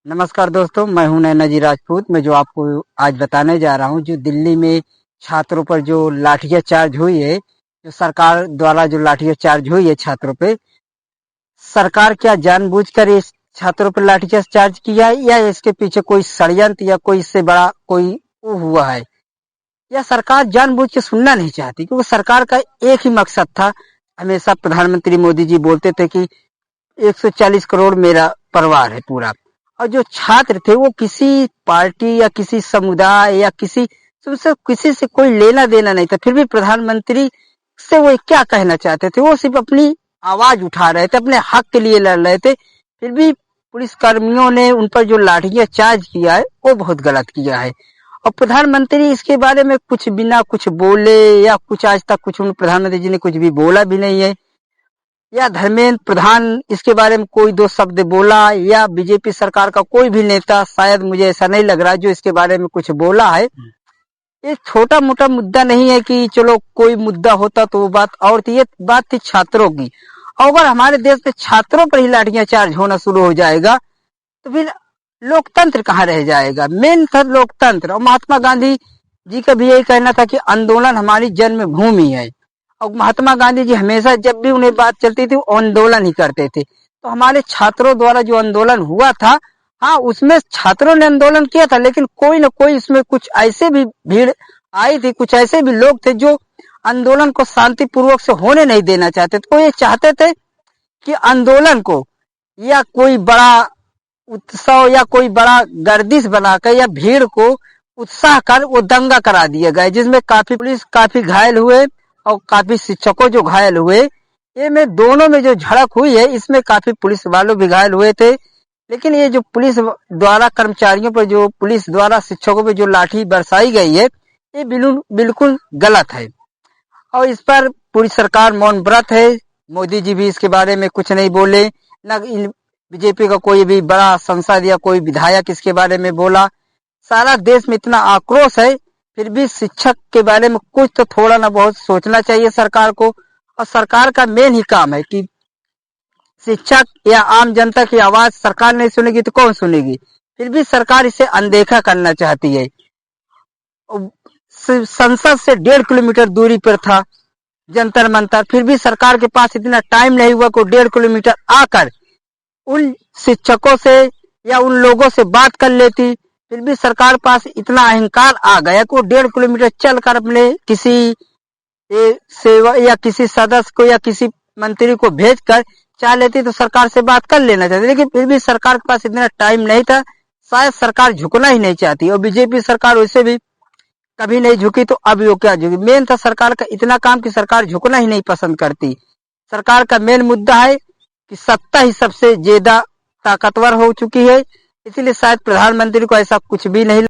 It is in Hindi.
नमस्कार दोस्तों, मैं हूं नैनाजी राजपूत। मैं जो आपको आज बताने जा रहा हूं, जो दिल्ली में छात्रों पर जो लाठियां चार्ज हुई है, जो सरकार द्वारा जो लाठियां चार्ज हुई है छात्रों पे, सरकार क्या जानबूझकर इस छात्रों पर लाठीचार्ज चार्ज किया है या इसके पीछे कोई षड्यंत्र या कोई इससे बड़ा कोई वो हुआ है, या सरकार जानबूझ के सुनना नहीं चाहती? क्योंकि सरकार का एक ही मकसद था। हमेशा प्रधानमंत्री मोदी जी बोलते थे कि 140 करोड़ मेरा परिवार है पूरा। और जो छात्र थे वो किसी पार्टी या किसी समुदाय या किसी से कोई लेना देना नहीं था, फिर भी प्रधानमंत्री से वो क्या कहना चाहते थे? वो सिर्फ अपनी आवाज उठा रहे थे, अपने हक के लिए लड़ रहे थे। फिर भी पुलिस कर्मियों ने उन पर जो लाठियां चार्ज किया है वो बहुत गलत किया है। और प्रधानमंत्री इसके बारे में कुछ बिना कुछ बोले या कुछ आज तक कुछ प्रधानमंत्री जी ने कुछ भी बोला भी नहीं है, या धर्मेंद्र प्रधान इसके बारे में कोई दो शब्द बोला, या बीजेपी सरकार का कोई भी नेता, शायद मुझे ऐसा नहीं लग रहा, जो इसके बारे में कुछ बोला है। ये छोटा मोटा मुद्दा नहीं है कि चलो कोई मुद्दा होता तो वो बात और थी। ये बात थी छात्रों की। और अगर हमारे देश में छात्रों पर ही लाठियां चार्ज होना शुरू हो जाएगा तो फिर लोकतंत्र कहाँ रह जाएगा? मेन था लोकतंत्र। और महात्मा गांधी जी का भी यही कहना था कि आंदोलन हमारी जन्मभूमि है। और महात्मा गांधी जी हमेशा जब भी उन्हें बात चलती थी वो आंदोलन ही करते थे। तो हमारे छात्रों द्वारा जो आंदोलन हुआ था, हाँ, उसमें छात्रों ने आंदोलन किया था, लेकिन कोई ना कोई इसमें कुछ ऐसे भी भीड़ आई थी, कुछ ऐसे भी लोग थे जो आंदोलन को शांतिपूर्वक से होने नहीं देना चाहते थे। वो ये चाहते थे कि आंदोलन को या कोई बड़ा उत्सव या कोई बड़ा गर्दिश बनाकर या भीड़ को उत्साह कर वो दंगा करा दिया गया, जिसमें काफी पुलिस काफी घायल हुए और काफी शिक्षकों जो घायल हुए। ये में दोनों में जो झड़प हुई है इसमें काफी पुलिस वालों भी घायल हुए थे। लेकिन ये जो पुलिस द्वारा कर्मचारियों पर, जो पुलिस द्वारा शिक्षकों पर जो लाठी बरसाई गई है, ये बिल्कुल गलत है। और इस पर पूरी सरकार मौन व्रत है। मोदी जी भी इसके बारे में कुछ नहीं बोले, न बीजेपी का कोई भी बड़ा सांसद या कोई विधायक इसके बारे में बोला। सारा देश में इतना आक्रोश है, फिर भी शिक्षक के बारे में कुछ तो थोड़ा ना बहुत सोचना चाहिए सरकार को। और सरकार का मेन ही काम है कि शिक्षक या आम जनता की आवाज सरकार नहीं सुनेगी तो कौन सुनेगी? फिर भी सरकार इसे अनदेखा करना चाहती है। संसद से 1.5 किलोमीटर दूरी पर था जंतर मंतर, फिर भी सरकार के पास इतना टाइम नहीं हुआ को 1.5 किलोमीटर आकर उन शिक्षकों से या उन लोगों से बात कर लेती। फिर भी सरकार पास इतना अहंकार आ गया कि वो 1.5 किलोमीटर चलकर अपने किसी सेवा या किसी सदस्य को या किसी मंत्री को भेजकर चाह लेती तो सरकार से बात कर लेना चाहती। लेकिन फिर भी सरकार के पास इतना टाइम नहीं था, शायद सरकार झुकना ही नहीं चाहती। और बीजेपी सरकार वैसे भी कभी नहीं झुकी, तो अब वो क्या झुकी? मेन था सरकार का इतना काम कि सरकार झुकना ही नहीं पसंद करती। सरकार का मेन मुद्दा है कि सत्ता ही सबसे ज्यादा ताकतवर हो चुकी है, इसीलिए शायद प्रधानमंत्री को ऐसा कुछ भी नहीं